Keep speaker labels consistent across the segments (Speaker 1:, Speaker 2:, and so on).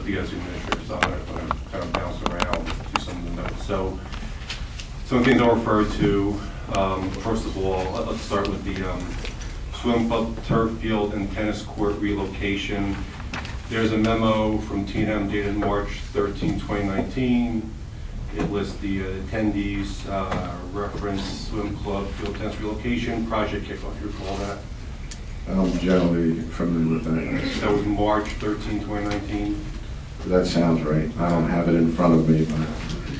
Speaker 1: with you as the administrator, so I'm going to kind of bounce around to some of the notes. So some of the things I'll refer to, first of all, let's start with the swim club, turf field, and tennis court relocation. There's a memo from T&M dated March 13, 2019. It lists the attendees, reference swim club, field tennis relocation, project kickoff. You recall that?
Speaker 2: I'm generally familiar with that.
Speaker 1: That was March 13, 2019.
Speaker 2: That sounds right. I don't have it in front of me, but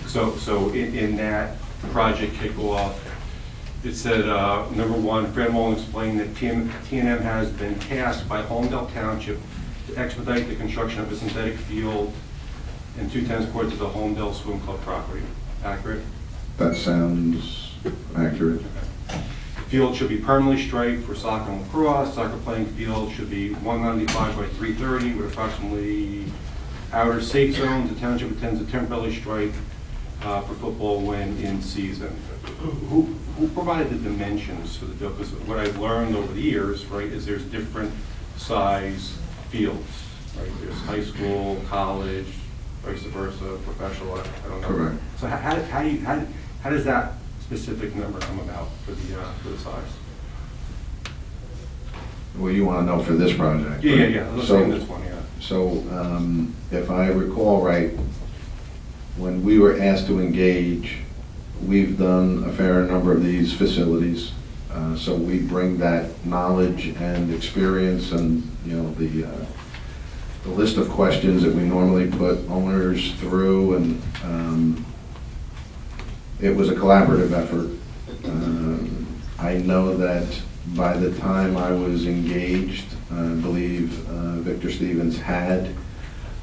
Speaker 1: So in that project kickoff, it said, number one, Fran Mullen explained that T&M has been tasked by Holmdel Township to expedite the construction of a synthetic field and 2 tennis courts at the Holmdel Swim Club property. Accurate?
Speaker 2: that sounds accurate.
Speaker 1: The field should be permanently striped for soccer and lacrosse. Soccer playing field should be 195 by 330 with approximately outer safe zones. The township intends to temporarily stripe for football when in season. Who provided the dimensions for the field? Because what I've learned over the years, right, is there's different size fields, right? There's high school, college, vice versa, professional. I don't know.
Speaker 2: Correct.
Speaker 1: So how does that specific number come about for the size?
Speaker 2: Well, you want to know for this project?
Speaker 1: Yeah. Let's say this one, yeah.
Speaker 2: So, if I recall right, when we were asked to engage, we've done a fair number of these facilities. So we bring that knowledge and experience and, you know, the list of questions that we normally put owners through, and it was a collaborative effort. I know that by the time I was engaged, I believe Victor Stevens had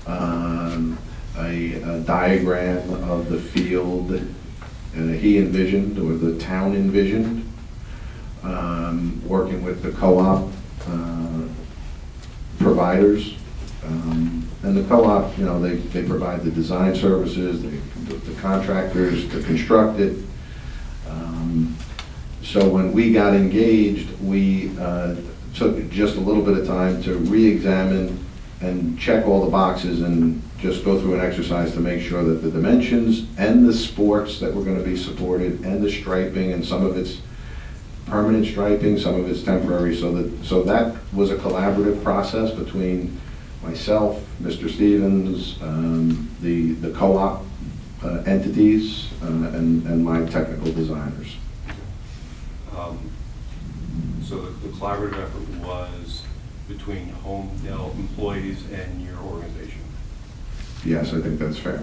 Speaker 2: a diagram of the field he envisioned, or the town envisioned, working with the co-op providers. And the co-op, you know, they provide the design services, the contractors to construct it. So when we got engaged, we took just a little bit of time to re-examine and check all the boxes and just go through an exercise to make sure that the dimensions and the sports that were going to be supported and the striping, and some of it's permanent striping, some of it's temporary, so that was a collaborative process between myself, Mr. Stevens, the co-op entities, and my technical designers.
Speaker 1: So the collaborative effort was between Holmdel employees and your organization?
Speaker 2: Yes, I think that's fair.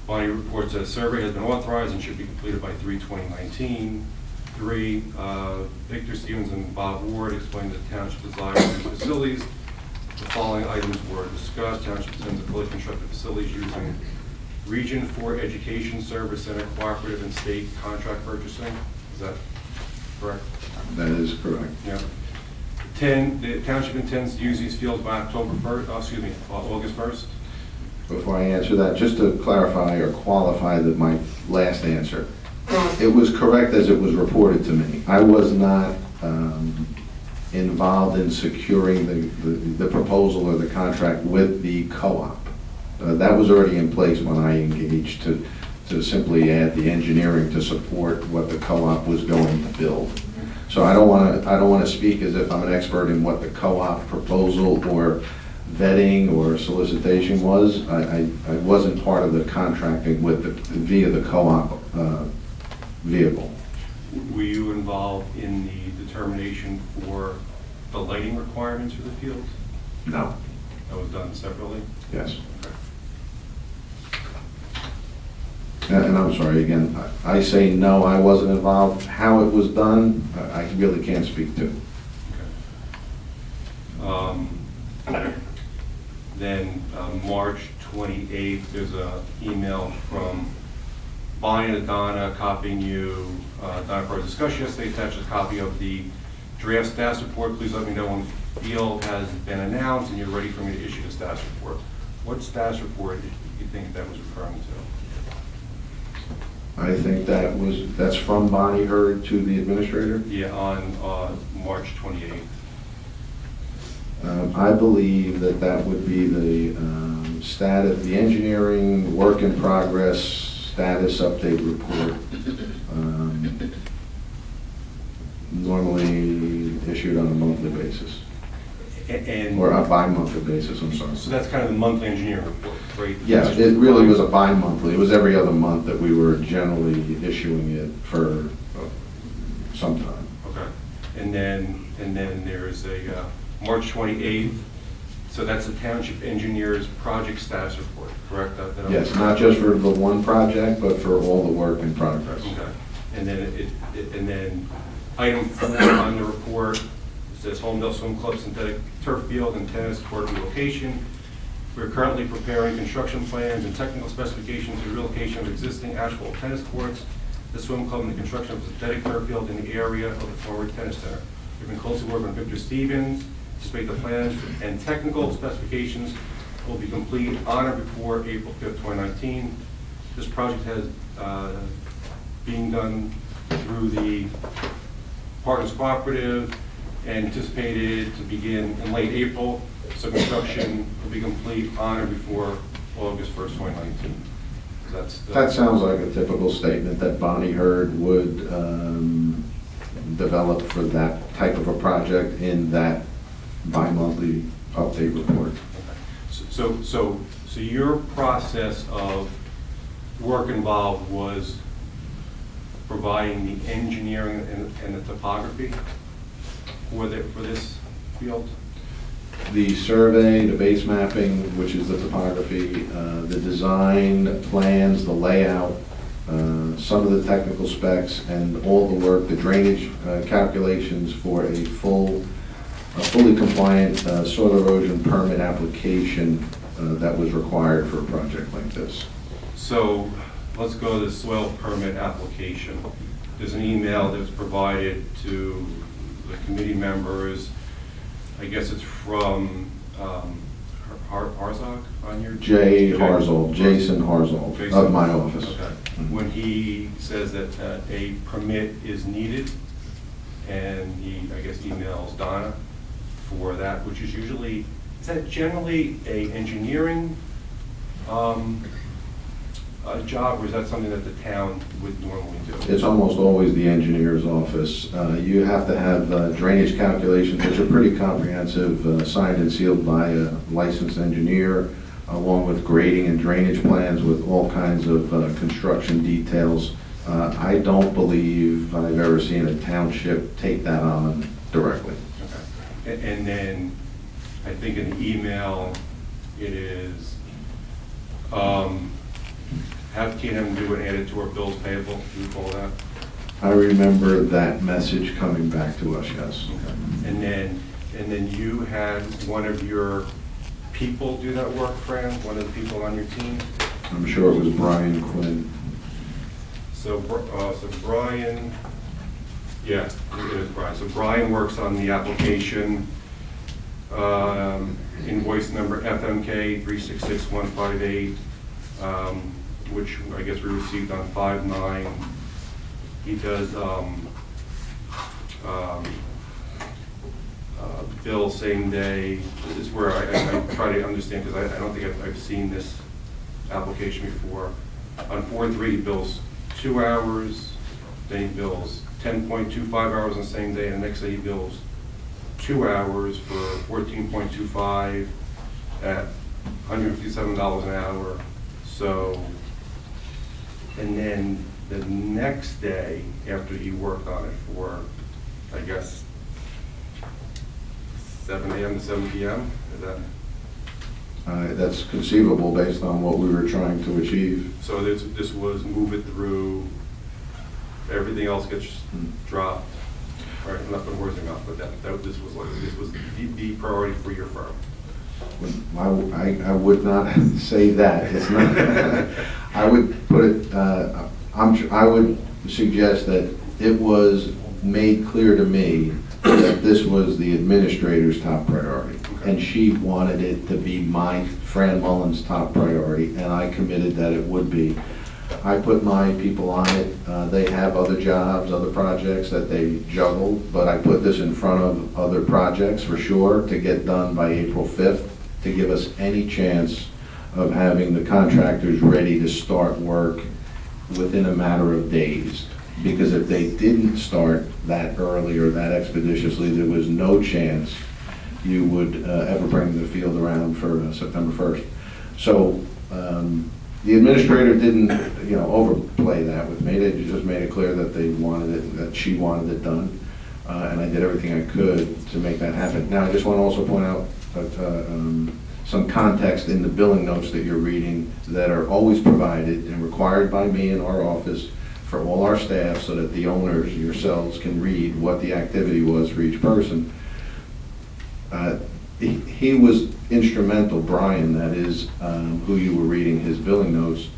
Speaker 1: Bonnie reports that a survey has been authorized and should be completed by 3/2019. 3, Victor Stevens and Bob Ward explained that the township desires new facilities. The following items were discussed. Township intends to fully constructed facilities using Region 4 Education Service Center cooperative and state contract purchasing. Is that correct?
Speaker 2: That is correct.
Speaker 1: Yeah. 10, the township intends to use these fields by August 1st.
Speaker 2: Before I answer that, just to clarify or qualify my last answer, it was correct as it was reported to me. I was not involved in securing the proposal or the contract with the co-op. That was already in place when I engaged to simply add the engineering to support what the co-op was going to build. So I don't want to speak as if I'm an expert in what the co-op proposal or vetting or solicitation was. I wasn't part of the contracting via the co-op vehicle.
Speaker 1: Were you involved in the determination for the lighting requirements for the field?
Speaker 2: No.
Speaker 1: That was done separately?
Speaker 2: Yes.
Speaker 1: Okay.
Speaker 2: And I'm sorry, again, I say no, I wasn't involved. How it was done, I really can't speak to.
Speaker 1: Okay. Then March 28th, there's an email from Bonnie and Donna copying you. Donna, for our discussion yesterday, attached a copy of the draft status report. Please let me know when the field has been announced and you're ready for me to issue the status report. What status report do you think that was referring to?
Speaker 2: I think that's from Bonnie Hurd to the administrator.
Speaker 1: Yeah, on March 28th.
Speaker 2: I believe that that would be the status, the engineering work in progress status update report, normally issued on a monthly basis,
Speaker 1: And
Speaker 2: or a bi-monthly basis, I'm sorry.
Speaker 1: so that's kind of the monthly engineering report, right?
Speaker 2: Yes, it really was a bi-monthly. It was every other month that we were generally issuing it for some time.
Speaker 1: Okay. And then there's a March 28th, so that's the Township Engineers Project Status Report, correct?
Speaker 2: Yes, not just for the one project, but for all the work in progress.
Speaker 1: Okay. And then item 4 on the report, it says Holmdel Swim Club synthetic turf field and tennis court relocation. We're currently preparing construction plans and technical specifications for relocation of existing asphalt tennis courts, the swim club, and the construction of a synthetic turf field in the area of the former tennis center. We've been closely working with Victor Stevens. Anticipate the plans and technical specifications will be complete on or before April 5th, 2019. This project has being done through the Partners Cooperative and anticipated to begin in late April. So construction will be complete on or before August 1st, 2019.
Speaker 2: That sounds like a typical statement that Bonnie Hurd would develop for that type of a project in that bi-monthly update report.
Speaker 1: So your process of work involved was providing the engineering and the topography for this field?
Speaker 2: The survey, the base mapping, which is the topography, the design plans, the layout, some of the technical specs, and all the work, the drainage calculations for a fully compliant soil erosion permit application that was required for a project like this.
Speaker 1: So let's go to the soil permit application. There's an email that was provided to the committee members. I guess it's from Harzog on your...
Speaker 2: Jason Harzog of my office.
Speaker 1: Okay. When he says that a permit is needed, and he, I guess, emails Donna for that, which is usually, is that generally a engineering job, or is that something that the town would normally do?
Speaker 2: It's almost always the engineer's office. You have to have drainage calculations, which are pretty comprehensive, signed and sealed by a licensed engineer, along with grading and drainage plans with all kinds of construction details. I don't believe I've ever seen a township take that on directly.
Speaker 1: Okay. And then I think in the email it is have T&M do and add it to our bills payable. Do you recall that?
Speaker 2: I remember that message coming back to us, yes.
Speaker 1: Okay. And then you had one of your people do that work, Fran? One of the people on your team?
Speaker 2: I'm sure it was Brian Quinn.
Speaker 1: So Brian, yeah, it is Brian. So Brian works on the application, invoice number FMK 366158, which I guess we received on 5/9. He does bill same day. This is where I try to understand, because I don't think I've seen this application before. On 4/3 he bills 2 hours, then he bills 10.25 hours on the same day, and the next day he bills 2 hours for 14.25 at $157 an hour. So, and then the next day after he worked on it for, I guess, 7 a.m. to 7 p.m. Is that?
Speaker 2: That's conceivable based on what we were trying to achieve.
Speaker 1: So this was move it through, everything else gets dropped. Right, I'm not putting words in your mouth, but this was the priority for your firm.
Speaker 2: I would not say that. It's not. I would put it. I would suggest that it was made clear to me that this was the administrator's top priority, and she wanted it to be Fran Mullen's top priority, and I committed that it would be. I put my people on it. They have other jobs, other projects that they juggle, but I put this in front of other projects for sure to get done by April 5th, to give us any chance of having the contractors ready to start work within a matter of days. Because if they didn't start that early or that expeditiously, there was no chance you would ever bring the field around for September 1st. So the administrator didn't, overplay that with me. They just made it clear that they wanted it, that she wanted it done, and I did everything I could to make that happen. Now, I just want to also point out that, some context in the billing notes that you're reading that are always provided and required by me in our office for all our staff, so that the owners, yourselves, can read what the activity was for each person. He was instrumental, Brian, that is, who you were reading his billing notes,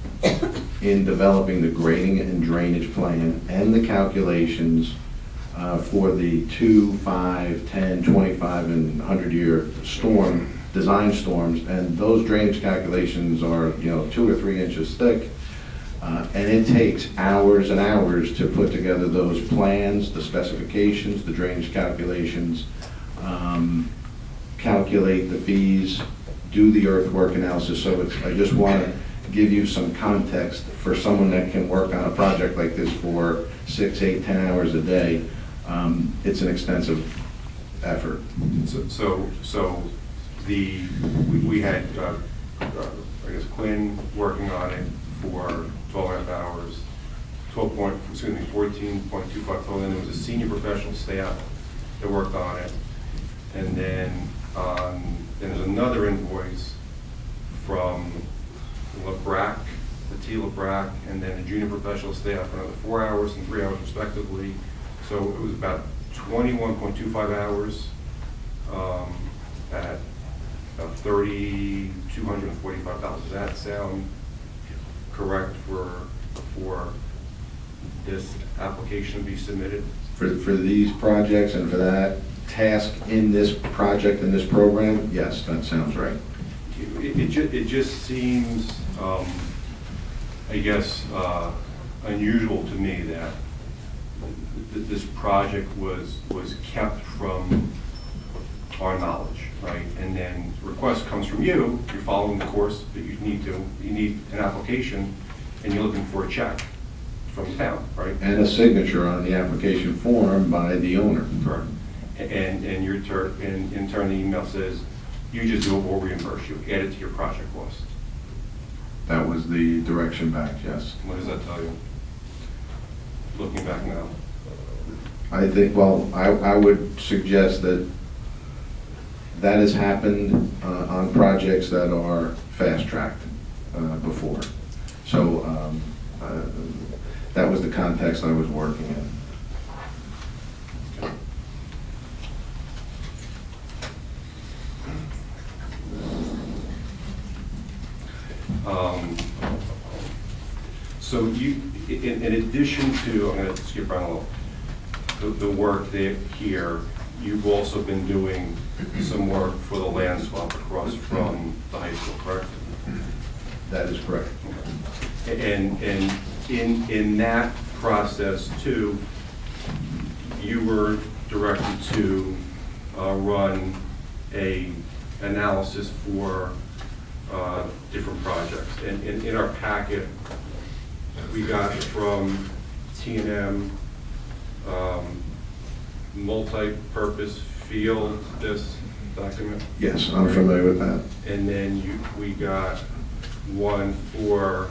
Speaker 2: in developing the grading and drainage plan and the calculations for the 2, 5, 10, 25, and 100-year storm, design storms. And those drainage calculations are, 2 or 3 inches thick. And it takes hours and hours to put together those plans, the specifications, the drainage calculations, calculate the fees, do the earthwork analysis. So I just want to give you some context for someone that can work on a project like this for 6, 8, 10 hours a day. It's an extensive effort.
Speaker 1: So we had, I guess, Quinn working on it for 12.5 hours, 14.25 total. Then there was a senior professional staff that worked on it. And then there's another invoice from LeBrac, the T. LeBrac, and then the junior professional staff for another 4 hours and 3 hours respectively. So it was about 21.25 hours at about $3,245. Does that sound correct for this application to be submitted?
Speaker 2: For these projects and for that task in this project, in this program, yes, that sounds right.
Speaker 1: It just seems, I guess, unusual to me that this project was kept from our knowledge, right? And then request comes from you, you're following the course that you need an application, and you're looking for a check from the town, right?
Speaker 2: And a signature on the application form by the owner.
Speaker 1: Correct. And in turn, the email says, you just do it, we'll reimburse you, add it to your project cost.
Speaker 2: That was the direction back, yes.
Speaker 1: What does that tell you? Looking back now.
Speaker 2: I think, well, I would suggest that that has happened on projects that are fast-tracked before. So that was the context I was working in.
Speaker 1: So you, in addition to, I'm going to skip around a little, the work there here, you've also been doing some work for the land swap across from the high school, correct?
Speaker 2: That is correct.
Speaker 1: Okay. And in that process too, you were directed to run a analysis for different projects. And in our packet, we got from T&M multi-purpose field, this document.
Speaker 2: Yes, I'm familiar with that.
Speaker 1: And then we got one for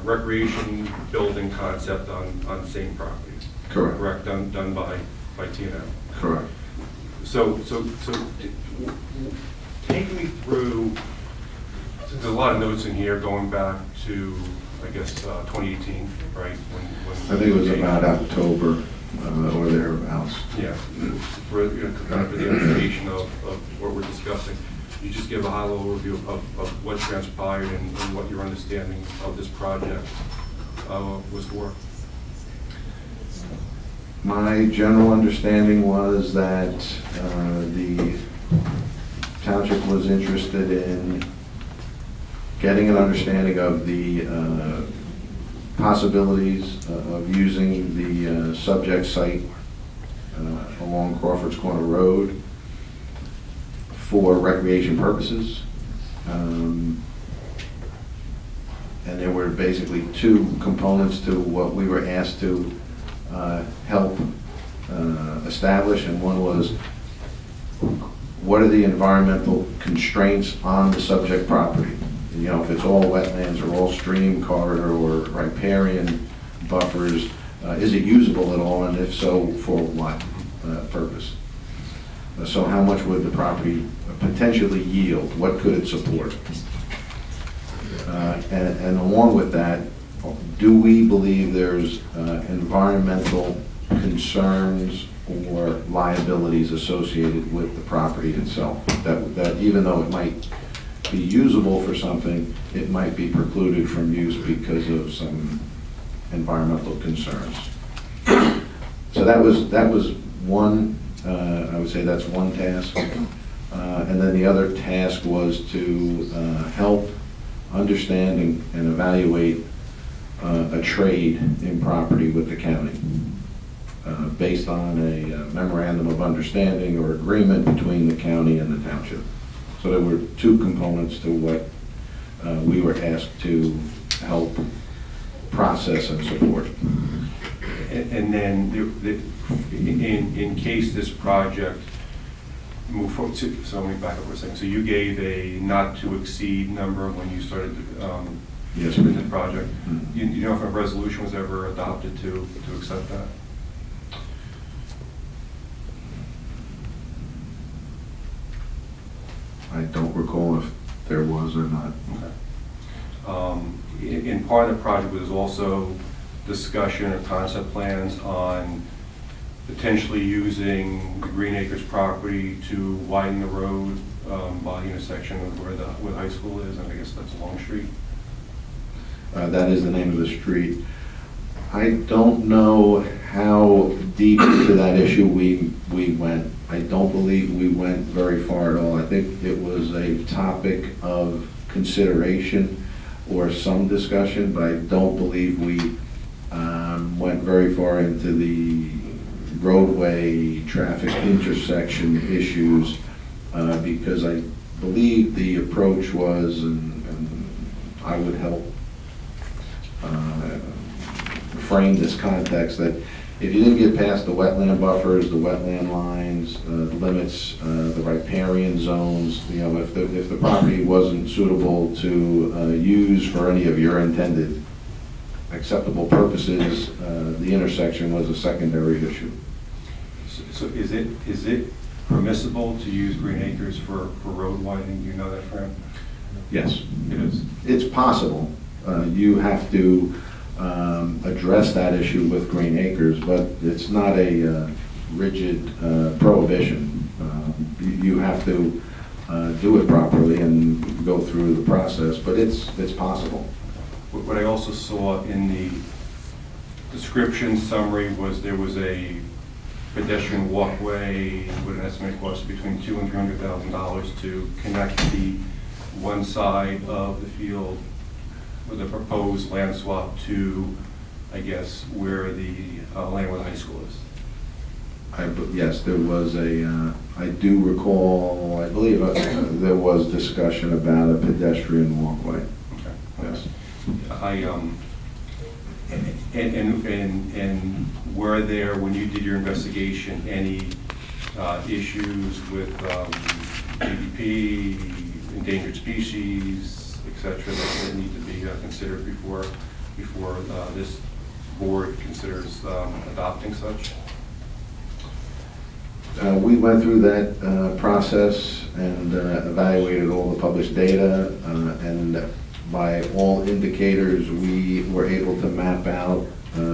Speaker 1: recreation building concept on the same property.
Speaker 2: Correct.
Speaker 1: Correct, done by T&M.
Speaker 2: Correct.
Speaker 1: So take me through, there's a lot of notes in here going back to, I guess, 2018, right? When
Speaker 2: I think it was about October or thereabouts.
Speaker 1: Yeah, for kind of for the information of what we're discussing. You just give a high-level review of what transpired and what your understanding of this project was for.
Speaker 2: My general understanding was that the township was interested in getting an understanding of the possibilities of using the subject site along Crawford's Corner Road for recreation purposes. And there were basically two components to what we were asked to help establish, and one was, what are the environmental constraints on the subject property? You know, if it's all wetlands or all stream corridor or riparian buffers, is it usable at all, and if so, for what purpose? So how much would the property potentially yield? What could it support? And along with that, do we believe there's environmental concerns or liabilities associated with the property itself? That even though it might be usable for something, it might be precluded from use because of some environmental concerns. So that was one, I would say that's one task. And then the other task was to help understand and evaluate a trade in property with the county based on a memorandum of understanding or agreement between the county and the township. So there were two components to what we were asked to help process and support.
Speaker 1: And then in case this project move forward, so let me back up for a second. So you gave a not to exceed number when you started
Speaker 2: Yes,
Speaker 1: the project.
Speaker 2: Mm-hmm.
Speaker 1: You know if a resolution was ever adopted to accept that?
Speaker 2: I don't recall if there was or not.
Speaker 1: Okay. In part of the project was also discussion or concept plans on potentially using the Green Acres property to widen the road by the intersection of where the high school is, and I guess that's Long Street.
Speaker 2: That is the name of the street. I don't know how deep into that issue we went. I don't believe we went very far at all. I think it was a topic of consideration or some discussion, but I don't believe we went very far into the roadway traffic intersection issues because I believe the approach was, and I would help frame this context, that if you didn't get past the wetland buffers, the wetland lines, the limits, the riparian zones, you know, if the property wasn't suitable to use for any of your intended acceptable purposes, the intersection was a secondary issue.
Speaker 1: So is it permissible to use Green Acres for road widening? Do you know that, Fran?
Speaker 2: Yes.
Speaker 1: It is.
Speaker 2: It's possible. You have to address that issue with Green Acres, but it's not a rigid prohibition. You have to do it properly and go through the process, but it's possible.
Speaker 1: What I also saw in the description summary was there was a pedestrian walkway with an estimated cost between $200,000 and $300,000 to connect the one side of the field with a proposed land swap to, I guess, where the land where the high school is.
Speaker 2: Yes, there was I do recall, I believe there was discussion about a pedestrian walkway.
Speaker 1: Okay.
Speaker 2: Yes.
Speaker 1: And were there, when you did your investigation, any issues with ADP, endangered species, et cetera, that need to be considered before this board considers adopting such?
Speaker 2: We went through that process and evaluated all the published data, and by all indicators, we were able to map out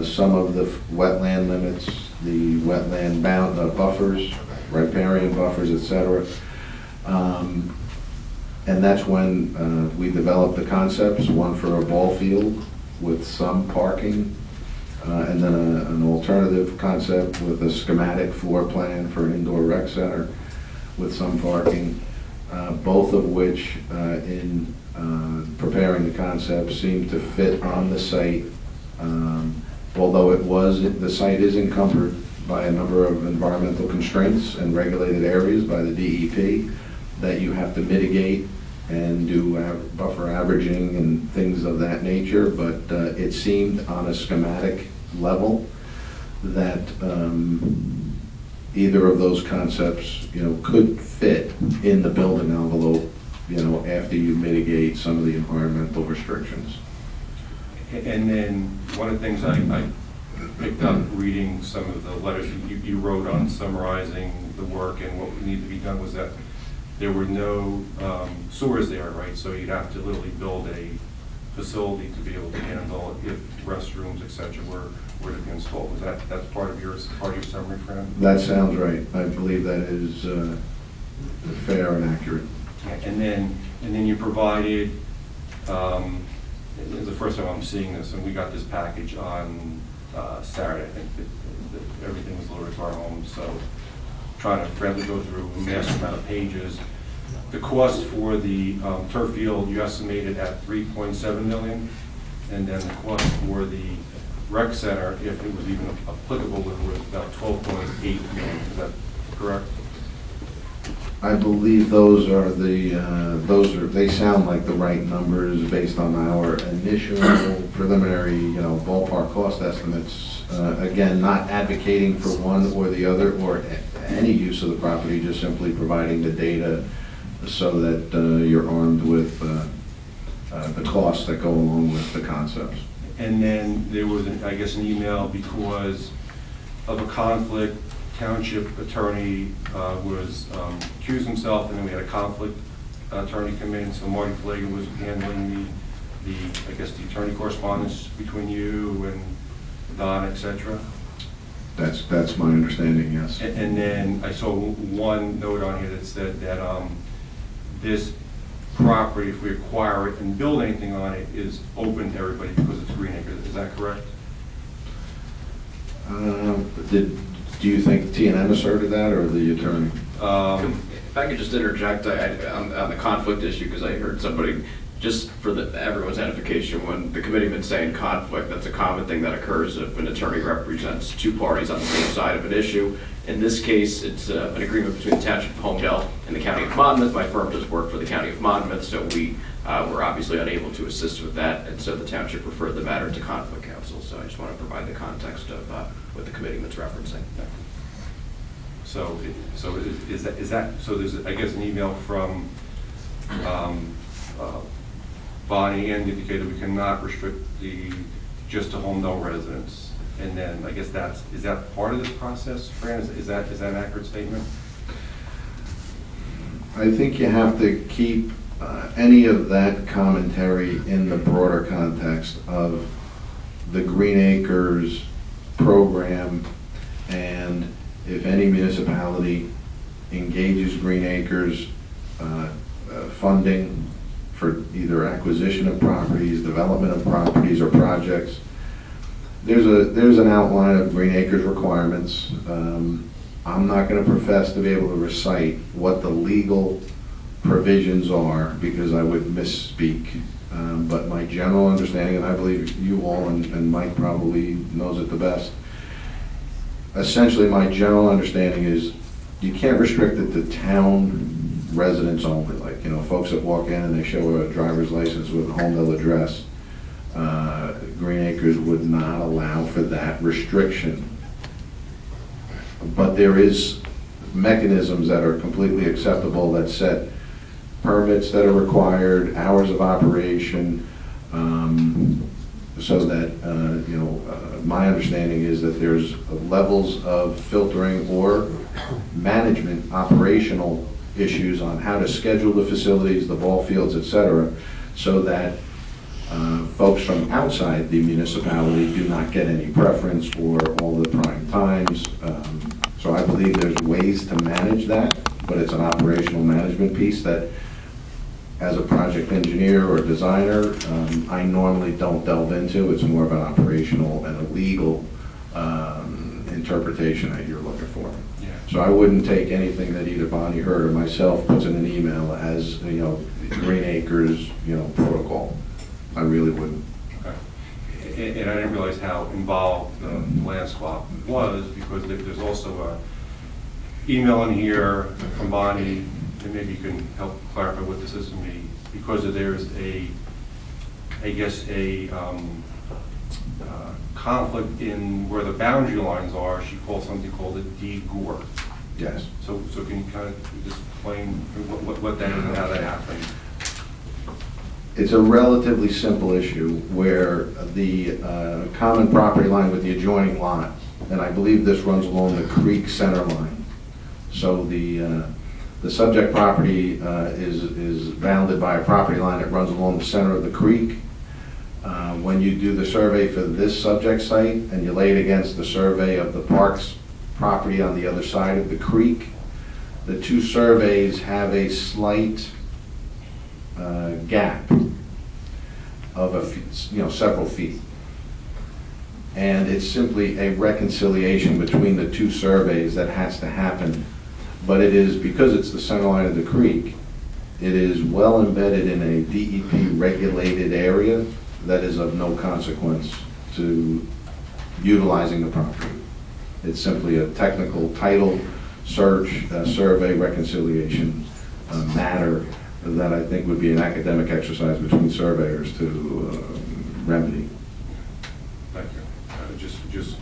Speaker 2: some of the wetland limits, the wetland bound buffers, riparian buffers, etc. And that's when we developed the concepts, one for a ball field with some parking, and then an alternative concept with a schematic floor plan for an indoor rec center with some parking, both of which in preparing the concept seemed to fit on the site Although the site is encumbered by a number of environmental constraints and regulated areas by the DEP that you have to mitigate and do buffer averaging and things of that nature, but it seemed on a schematic level that either of those concepts, could fit in the building envelope, after you mitigate some of the environmental restrictions.
Speaker 1: And then one of the things I picked up reading some of the letters you wrote on summarizing the work and what would need to be done was that there were no sewers there, right? So you'd have to literally build a facility to be able to handle if restrooms, et cetera, were to be installed. That's part of your summary, Fran?
Speaker 2: That sounds right. I believe that is fair and accurate.
Speaker 1: And then you provided, this is the first time I'm seeing this, and we got this package on Saturday. I think that everything was delivered to our home, so trying to frantically go through a massive amount of pages. The cost for the turf field, you estimated at $3.7 million, and then the cost for the rec center, if it was even applicable, was about $12.8 million. Is that correct?
Speaker 2: I believe they sound like the right numbers based on our initial preliminary, ballpark cost estimates. Again, not advocating for one or the other or any use of the property, just simply providing the data so that you're armed with the costs that go along with the concepts.
Speaker 1: And then there was, I guess, an email because of a conflict. Township attorney was accused himself, and then we had a conflict attorney come in. So Marty Flagan was handling the attorney correspondence between you and Don, etc.
Speaker 2: That's my understanding, yes.
Speaker 1: And then I saw one note on here that said that this property, if we acquire it and build anything on it, is open to everybody because it's Green Acres. Is that correct?
Speaker 2: Do you think T&M asserted that, or the attorney?
Speaker 3: If I could just interject on the conflict issue, because I heard somebody, just for everyone's edification, when the committeeman's saying conflict, that's a common thing that occurs if an attorney represents two parties on the same side of an issue. In this case, it's an agreement between the Township of Holmdel and the County of Monmouth. My firm does work for the County of Monmouth, so we were obviously unable to assist with that, and so the Township referred the matter to Conflict Counsel. So I just want to provide the context of what the committeeman's referencing.
Speaker 1: So is that so? There's, I guess, an email from Bonnie and indicated we cannot restrict just to Holmdel residents. And then I guess is that part of this process, Fran? Is that an accurate statement?
Speaker 2: I think you have to keep any of that commentary in the broader context of the Green Acres program, and if any municipality engages Green Acres funding for either acquisition of properties, development of properties, or projects, there's an outline of Green Acres requirements. I'm not going to profess to be able to recite what the legal provisions are because I would misspeak. But my general understanding, and I believe you all and Mike probably knows it the best, essentially my general understanding is you can't restrict it to town residents only. Like, folks that walk in and they show a driver's license with a Holmdel address, Green Acres would not allow for that restriction. But there is mechanisms that are completely acceptable that set permits that are required, hours of operation, so that, my understanding is that there's levels of filtering or management operational issues on how to schedule the facilities, the ball fields, etc., so that folks from outside the municipality do not get any preference for all the prime times. So I believe there's ways to manage that, but it's an operational management piece that, as a project engineer or designer, I normally don't delve into. It's more of an operational and a legal interpretation that you're looking for.
Speaker 1: Yeah.
Speaker 2: So I wouldn't take anything that either Bonnie heard or myself puts in an email as, Green Acres, protocol. I really wouldn't.
Speaker 1: Okay. and I didn't realize how involved the land swap was, because there's also a email in here from Bonnie, and maybe you can help clarify what this is to me, because there's I guess a conflict in where the boundary lines are. She calls something called a de-gore.
Speaker 2: Yes.
Speaker 1: So can you kind of just explain what that is and how that happened?
Speaker 2: It's a relatively simple issue where the common property line with the adjoining lot, and I believe this runs along the creek center line. So the subject property is bounded by a property line that runs along the center of the creek. When you do the survey for this subject site and you lay it against the survey of the park's property on the other side of the creek, the two surveys have a slight gap of several feet. And it's simply a reconciliation between the two surveys that has to happen. But it is, because it's the center line of the creek, it is well embedded in a DEP regulated area that is of no consequence to utilizing the property. It's simply a technical title search, survey reconciliation matter that I think would be an academic exercise between surveyors to remedy.
Speaker 1: Thank you. Just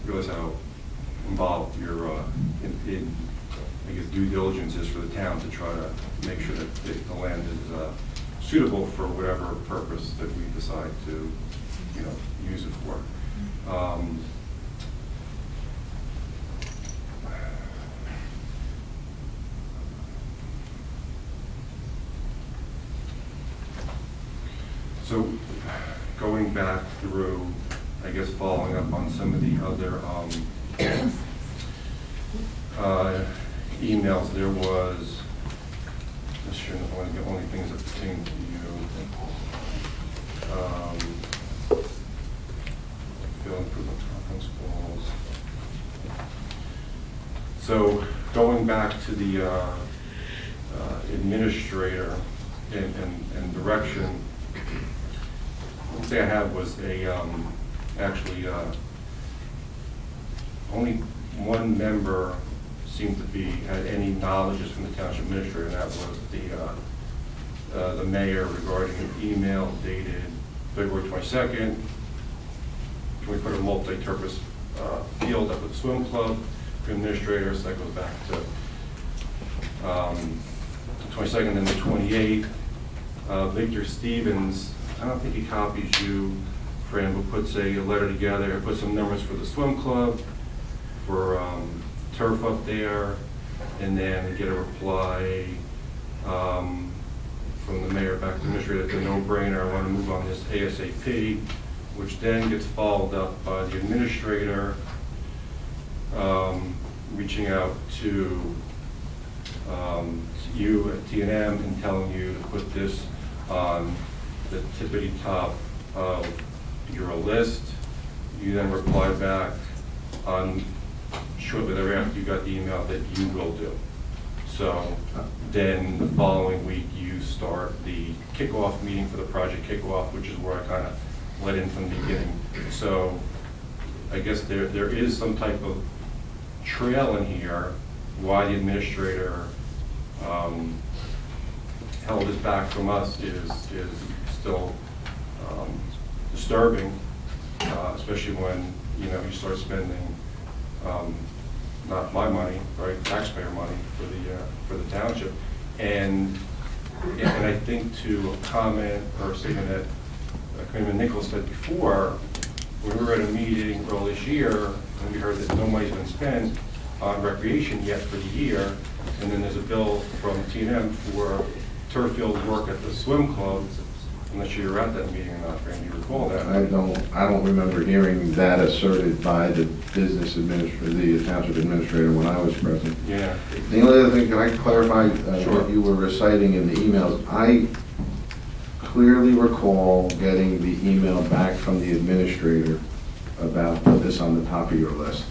Speaker 1: realize how involved your in I guess due diligence is for the town to try to make sure that the land is suitable for whatever purpose that we decide to, use it for. So going back through, I guess following up on some of the other emails, there was, this shouldn't only the only things that pertain to you. Field improvement conference calls. So going back to the administrator and direction, one thing I have was actually only one member seemed to had any knowledge from the township administrator, and that was the mayor regarding an email dated February 22nd. Can we put a multi-purpose field up at the swim club for administrators? That goes back to the 22nd and the 28th. Victor Stevens, I don't think he copies you, Fran, but puts a letter together, puts some numbers for the swim club, for turf up there, and then get a reply from the mayor back to the administrator. It's a no-brainer, I want to move on this ASAP, which then gets followed up by the administrator reaching out to you at T&M and telling you to put this on the tippity top of your list. You then reply back on shortly thereafter you got the email that you will do. So then the following week you start the kickoff meeting for the project kickoff, which is where I kind of led in from the beginning. So I guess there is some type of trail in here why the administrator held this back from us is still disturbing, especially when you start spending not my money, right, taxpayer money for the township, and I think to a comment or a statement that Committeeman Nichols said before, when we were at a meeting earlier this year and we heard that no money's been spent on recreation yet for the year, and then there's a bill from T&M for turf field work at the swim club. I'm not sure you were at that meeting or not, Fran. Do you recall that?
Speaker 2: I don't remember hearing that asserted by the business administrator, the township administrator, when I was present.
Speaker 1: Yeah.
Speaker 2: The only other thing, can I clarify
Speaker 1: Sure.
Speaker 2: what you were reciting in the emails? I clearly recall getting the email back from the administrator about put this on the top of your list.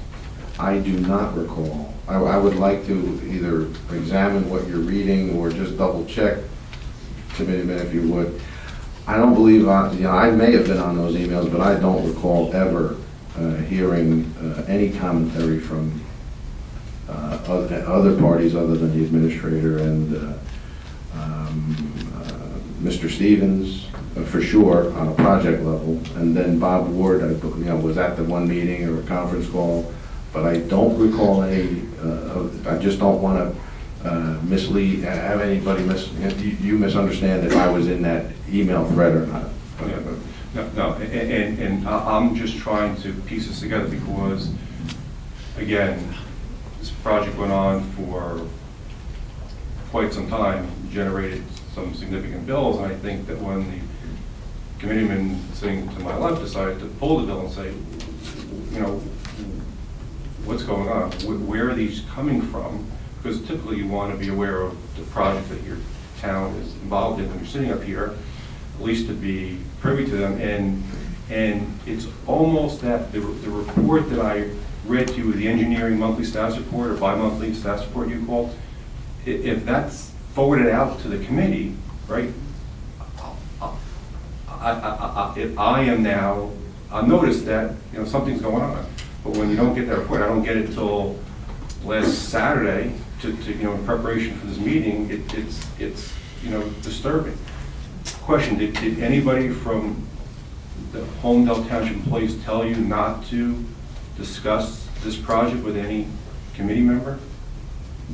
Speaker 2: I do not recall. I would like to either examine what you're reading or just double check, Committeeman, if you would. I don't believe, I may have been on those emails, but I don't recall ever hearing any commentary from other parties other than the administrator and Mr. Stevens, for sure, on a project level, and then Bob Ward, was at the one meeting or a conference call, but I don't recall any, I just don't want to mislead, have anybody you misunderstand if I was in that email thread or not.
Speaker 1: No, and I'm just trying to piece this together because, again, this project went on for quite some time, generated some significant bills, and I think that when the committeeman sitting to my left decided to pull the bill and say, what's going on? Where are these coming from? Because typically you want to be aware of the project that your town is involved in when you're sitting up here, at least to be privy to them. And it's almost that the report that I read to you, the engineering monthly status report or bi-monthly status report you call, if that's forwarded out to the committee, right, I've noticed that, something's going on. But when you don't get that report, I don't get it till last Saturday to in preparation for this meeting, it's disturbing. Question, did anybody from the Holmdel Township employees tell you not to discuss this project with any committee member?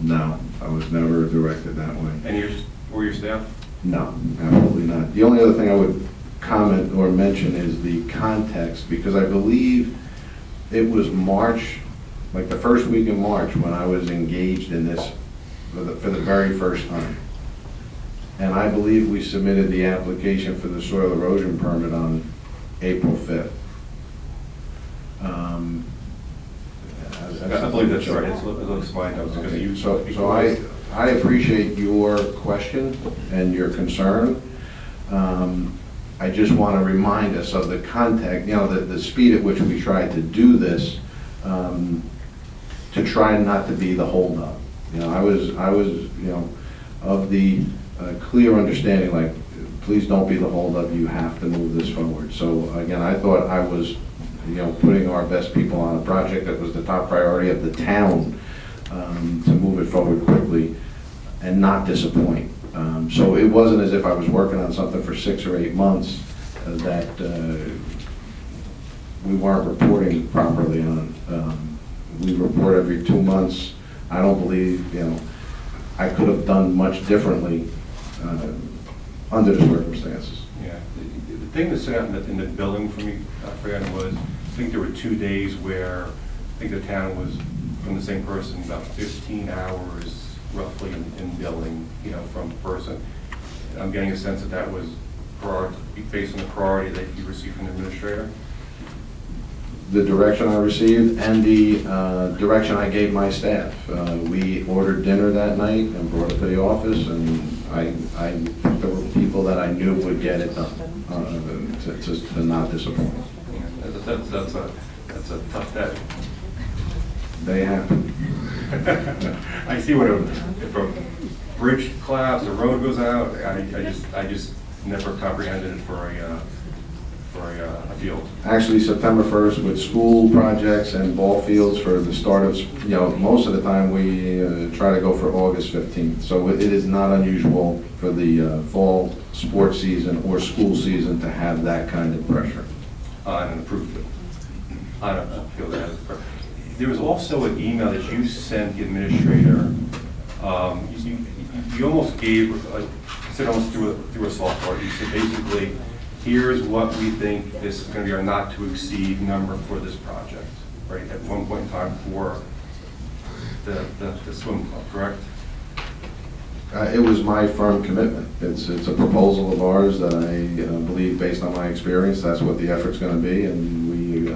Speaker 2: No, I was never directed that way.
Speaker 1: And were your staff?
Speaker 2: No, absolutely not. The only other thing I would comment or mention is the context, because I believe it was March, like the first week in March, when I was engaged in this for the very first time. And I believe we submitted the application for the soil erosion permit on April 5th.
Speaker 1: I believe that's right. It looks fine. I was going to use
Speaker 2: So I appreciate your question and your concern. I just want to remind us of the context, the speed at which we tried to do this, to try not to be the holdup. I was of the clear understanding, like, please don't be the holdup. You have to move this forward. So again, I thought I was, putting our best people on a project that was the top priority of the town, to move it forward quickly and not disappoint. So it wasn't as if I was working on something for 6 or 8 months that we weren't reporting properly on. We report every 2 months. I don't believe, I could have done much differently under the circumstances.
Speaker 1: Yeah, the thing that stood out in the billing for me, Fran, was I think there were 2 days where I think the town was from the same person about 15 hours roughly in billing, from person. I'm getting a sense that was based on the priority that you received from the administrator.
Speaker 2: The direction I received and the direction I gave my staff. We ordered dinner that night and brought it to the office, and there were people that I knew would get it done, to not disappoint.
Speaker 1: Yeah, that's a tough day.
Speaker 2: They happen.
Speaker 1: I see if a bridge collapses, a road goes out. I just never comprehended it for a field.
Speaker 2: Actually, September 1st with school projects and ball fields for the start of, most of the time we try to go for August 15th. So it is not unusual for the fall sports season or school season to have that kind of pressure.
Speaker 1: On an approved field. I don't feel that. There was also an email that you sent the administrator. You almost gave, said almost through a software. You said basically, here's what we think this is going to be our not to exceed number for this project, right? At one point in time for the swim club, correct?
Speaker 2: It was my firm commitment. It's a proposal of ours that I believe, based on my experience, that's what the effort's going to be, and we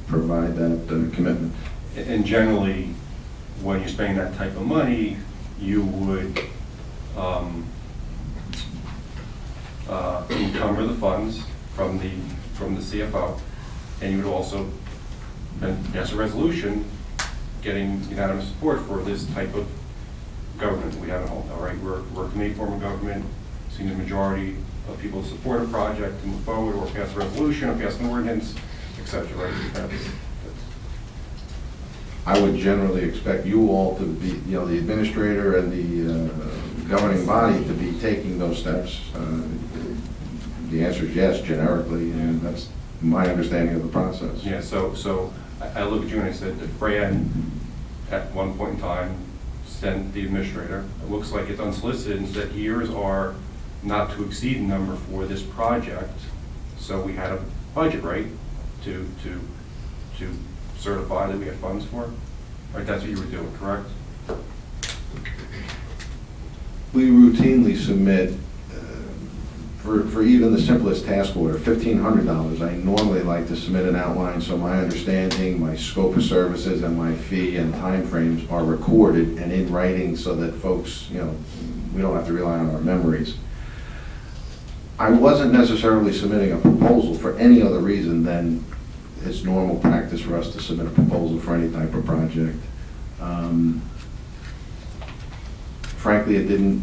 Speaker 2: provide that commitment.
Speaker 1: And generally, when you're spending that type of money, you would encumber the funds from the CFO, and you would also pass a resolution getting unanimous support for this type of government that we have at home. All right, we're a committee form of government. Senior majority of people to support a project, to move forward, or pass a resolution, or pass an ordinance, et cetera, right?
Speaker 2: I would generally expect you all to be, you know, the administrator and the governing body to be taking those steps. The answer is yes, generically, and that's my understanding of the process.
Speaker 1: Yeah, so I look at you and I said that Fran, at one point in time, sent the administrator, it looks like it's unsolicited, and said years are not to exceed number for this project. So we had a budget, right, to certify that we had funds for it? Right, that's what you were doing, correct?
Speaker 2: We routinely submit, for even the simplest task order, $1,500. I normally like to submit an outline so my understanding, my scope of services, and my fee and timeframes are recorded and in writing so that folks, you know, we don't have to rely on our memories. I wasn't necessarily submitting a proposal for any other reason than it's normal practice for us to submit a proposal for any type of project. Frankly, it didn't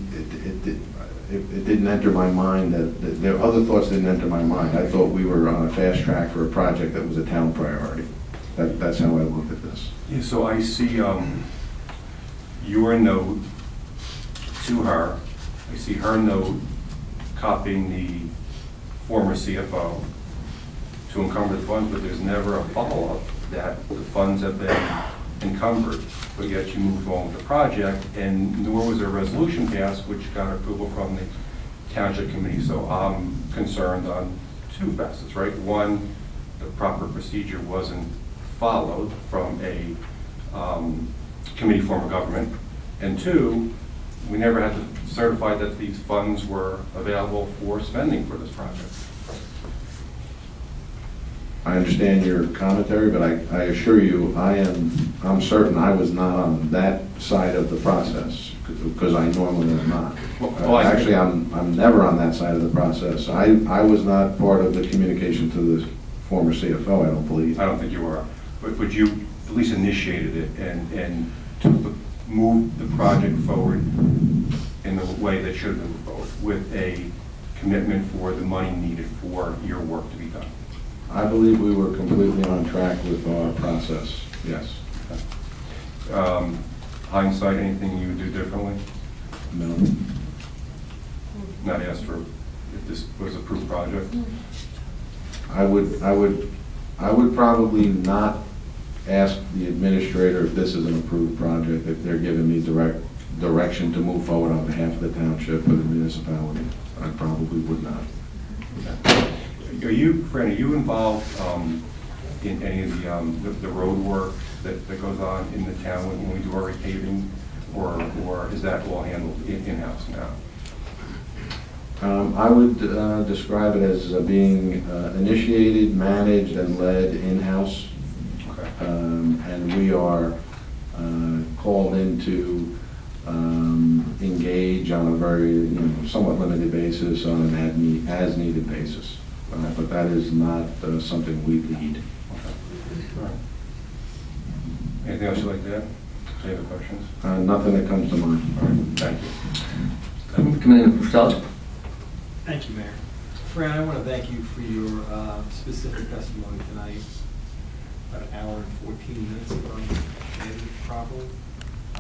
Speaker 2: enter my mind that there other thoughts didn't enter my mind. I thought we were on a fast track for a project that was a town priority. That's how I look at this.
Speaker 1: Yeah, so I see your note to her. I see her note copying the former CFO to encumber the funds, but there's never a follow-up that the funds have been encumbered, but yet you moved on with the project, and nor was there a resolution passed which got approval from the township committee. So I'm concerned on two facets, right? One, the proper procedure wasn't followed from a committee form of government, and two, we never had to certify that these funds were available for spending for this project.
Speaker 2: I understand your commentary, but I assure you, I'm certain I was not on that side of the process, because I normally am not. Actually, I'm never on that side of the process. I was not part of the communication to the former CFO, I don't believe.
Speaker 1: I don't think you were, but you at least initiated it and moved the project forward in the way that should have moved forward, with a commitment for the money needed for your work to be done.
Speaker 2: I believe we were completely on track with our process, yes.
Speaker 1: Hindsight, anything you would do differently?
Speaker 2: No.
Speaker 1: Not asked for if this was an approved project?
Speaker 2: I would probably not ask the administrator if this is an approved project, if they're giving me direct direction to move forward on behalf of the township or the municipality. I probably would not.
Speaker 1: Are you, Fran, are you involved in any of the road work that goes on in the town when we do our repaving, or is that all handled in-house now?
Speaker 2: I would describe it as being initiated, managed, and led in-house.
Speaker 1: Okay.
Speaker 2: And we are called in to engage on a very, somewhat limited basis, on an as-needed basis. But that is not something we lead.
Speaker 1: Okay. All right. Anything else you'd like to add? Any other questions?
Speaker 2: Nothing that comes to mind.
Speaker 1: All right. Thank you.
Speaker 4: Committeeman Purcell.
Speaker 5: Thank you, Mayor. Fran, I want to thank you for your specific testimony tonight. About an hour and 14 minutes, if I'm reading properly.